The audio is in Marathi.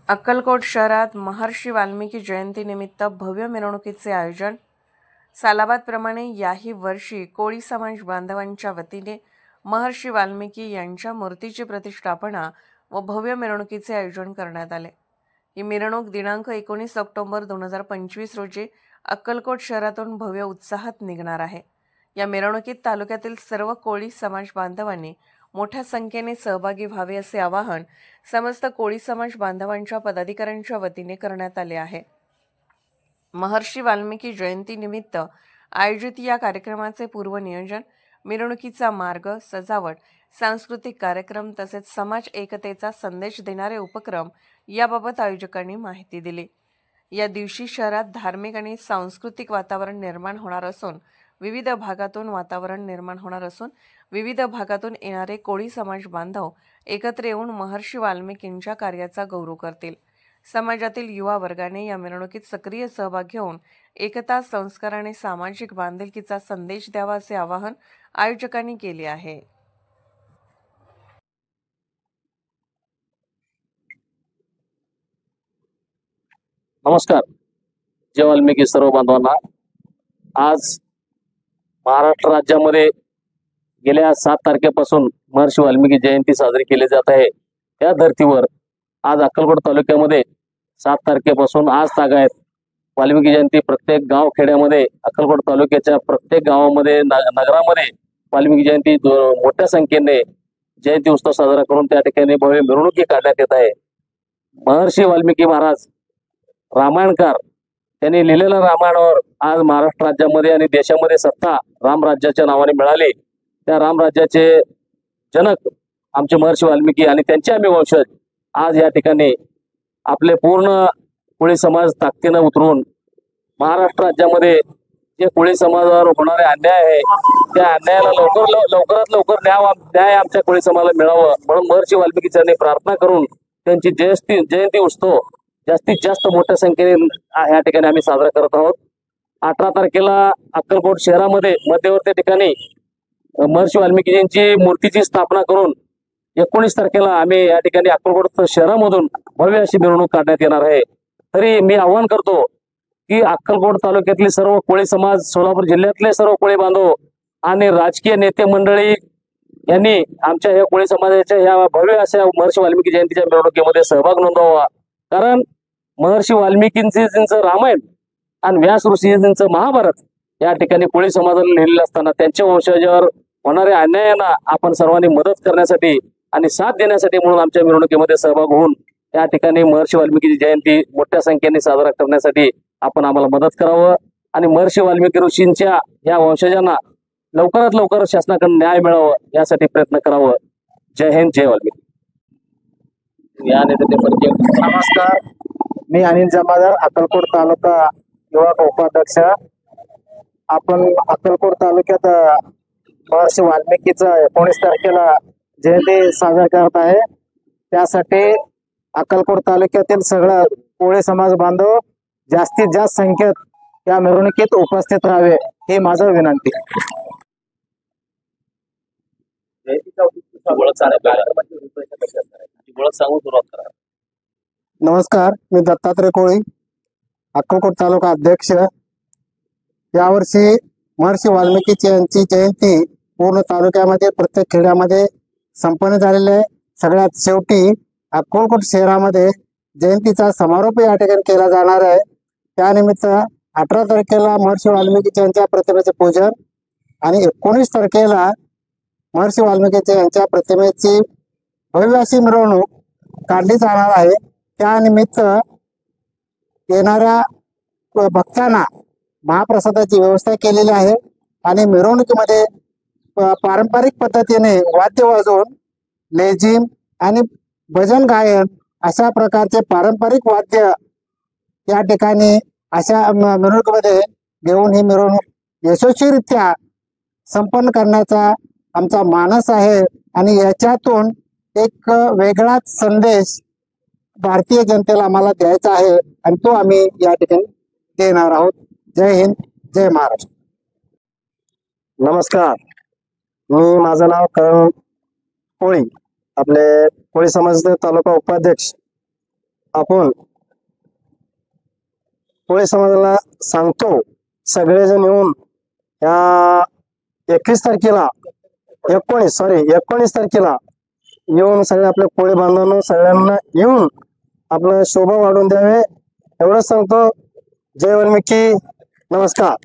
अक्कलकोट शहरात महर्षी वाल्मिकी जयंतीनिमित्त भव्य मिरवणुकीचे आयोजन। सालाबादप्रमाणे याही वर्षी कोळी समाज बांधवांच्या वतीने महर्षी वाल्मिकी यांच्या मूर्तीची प्रतिष्ठापना व भव्य मिरवणुकीचे आयोजन करण्यात आले। ही मिरवणूक दिनांक 19 ऑक्टोबर 2025 रोजी अक्कलकोट शहरातून भव्य उत्साहात निघणार आहे। या मिरवणुकीत तालुक्यातील सर्व कोळी समाज बांधवांनी मोठ्या संख्येने सहभागी व्हावे असे आवाहन समस्त कोळी समाज बांधवांच्या पदाधिकाऱ्यांच्या वतीने करण्यात आले आहे। महर्षी वाल्मिकी जयंती निमित्त आयोजित या कार्यक्रमाचे पूर्वनियोजन, मिरवणुकीचा मार्ग, सजावट, सांस्कृतिक कार्यक्रम तसेच समाज एकतेचा संदेश देणारे उपक्रम याबाबत आयोजकांनी माहिती दिली। या दिवशी शहरात धार्मिक आणि सांस्कृतिक वातावरण निर्माण होणार असून विविध भागातून येणारे कोळी समाज बांधव एकत्र येऊन महर्षी वाल्मिकींच्या कार्याचा गौरव करतील। समाजातील युवा वर्गाने या मिरवणुकीत सक्रिय सहभाग घेऊन एकता, संस्कार आणि सामाजिक बांधिलकीचा संदेश द्यावा असे आवाहन आयोजकांनी केले आहे। नमस्कार। जय वाल्मिकी सर्व बांधवांना। आज महाराष्ट्र राज्यामध्ये गेल्या 7 तारखेपासून महर्षी वाल्मिकी जयंती साजरी केली जात आहे। त्या धर्तीवर आज अक्कलकोट तालुक्यामध्ये 7 तारखेपासून आज तागायत वाल्मिकी जयंती प्रत्येक गाव खेड्यामध्ये, अक्कलकोट तालुक्याच्या प्रत्येक गावामध्ये, नगरामध्ये वाल्मिकी जयंती मोठ्या संख्येने जयंती उत्सव साजरा करून त्या ठिकाणी भव्य मिरवणुकी काढण्यात येत आहे। महर्षी वाल्मिकी महाराज रामायणकार, त्यांनी लिहिलेल्या रामायणावर आज महाराष्ट्र राज्यामध्ये आणि देशामध्ये सत्ता रामराज्याच्या नावाने मिळाली। त्या रामराज्याचे जनक आमचे महर्षी वाल्मिकी आणि त्यांचे आम्ही वंशज आज या ठिकाणी आपले पूर्ण कोळी समाज ताकदीने उतरून महाराष्ट्र राज्यामध्ये जे कोळी समाजावर होणारे अन्याय आहे त्या अन्यायाला लवकरात लवकर न्याय आमच्या कोळी समाजाला मिळावं म्हणून महर्षी वाल्मिकी चरणी प्रार्थना करून त्यांची जयंती उत्सव जास्तीत जास्त मोठ्या संख्येने या ठिकाणी आम्ही साजरा करत आहोत। 18 तारखेला अक्कलकोट शहरामध्ये मध्यवर्ती ठिकाणी महर्षी वाल्मिकीजींची मूर्तीची स्थापना करून 19 तारखेला आम्ही या ठिकाणी अक्कलकोट शहरामधून भव्य अशी मिरवणूक काढण्यात येणार आहे। तरी मी आवाहन करतो की अक्कलकोट तालुक्यातले सर्व कोळी समाज, सोलापूर जिल्ह्यातले सर्व कोळी बांधव आणि राजकीय नेते मंडळी यांनी आमच्या या कोळी समाजाच्या या भव्य अशा महर्षी वाल्मिकी जयंतीच्या मिरवणुकीमध्ये सहभाग नोंदवावा। कारण महर्षी वाल्मिकींचं रामायण आणि व्यास ऋषींचं महाभारत या ठिकाणी कोळी समाजाला लिहिलेलं असताना त्यांच्या वंशजावर होणाऱ्या अन्यायांना आपण सर्वांनी मदत करण्यासाठी आणि साथ देण्यासाठी म्हणून आमच्या मिरवणुकीमध्ये सहभाग होऊन या ठिकाणी महर्षी वाल्मिकी जयंती मोठ्या संख्येने साजरा करण्यासाठी आपण आम्हाला मदत करावं आणि महर्षी वाल्मिकी ऋषींच्या या वंशजांना लवकरात लवकर शासनाकडून न्याय मिळावं यासाठी प्रयत्न करावं। जय हिंद, जय वाल्मिकी। नमस्कार, मी अनिल जमादार, अक्कलकोट तालुका युवा उपाध्यक्ष। आपण अक्कलकोट तालुक्यात महर्षी वाल्मिकीचा 19 तारखेला जयंती साजरा करत आहे। त्यासाठी अक्कलकोट तालुक्यातील सगळं कोळी समाज बांधव जास्तीत जास्त संख्येत या मिरवणुकीत उपस्थित राहावे ही माझी विनंती। नमस्कार, मी दत्तात्रय कोळी, अक्कलकोट तालुका अध्यक्ष। यावर्षी महर्षी वाल्मिकी यांची जयंती पूर्ण तालुक्यामध्ये प्रत्येक खेड्यामध्ये संपन्न झालेली आहे। सगळ्यात शेवटी अक्कलकोट शहरामध्ये जयंतीचा समारोप या ठिकाणी केला जाणार आहे। त्यानिमित्त 18 तारखेला महर्षी वाल्मिकी यांच्या प्रतिमेचे पूजन आणि 19 तारखेला महर्षी वाल्मिकी यांच्या प्रतिमेची भव्य अशी मिरवणूक काढली जाणार आहे। त्यानिमित्त येणाऱ्या भक्तांना महाप्रसादाची व्यवस्था केलेली आहे आणि मिरवणुकीमध्ये पारंपरिक पद्धतीने वाद्य वाजवून लेझिम आणि भजन गायन अशा प्रकारचे पारंपरिक वाद्य या ठिकाणी अशा मिरवणुकीमध्ये घेऊन ही मिरवणूक यशस्वीरित्या संपन्न करण्याचा आमचा मानस आहे आणि याच्यातून एक वेगळाच संदेश भारतीय जनतेला आम्हाला द्यायचा आहे आणि तो आम्ही या ठिकाणी देणार आहोत। जय हिंद, जय महाराष्ट्र। नमस्कार, माझं नाव करण कोळी, आपले कोळी समाजाचे तालुका उपाध्यक्ष। आपण कोळी समाजाला सांगतो, सगळेजण येऊन या 21 तारखेला 19 तारखेला येऊन सगळे आपल्या कोळी बांधवांना सगळ्यांना येऊन आपलं शोभा वाढवून द्यावे एवढंच सांगतो. जय वाल्मिकी. नमस्कार.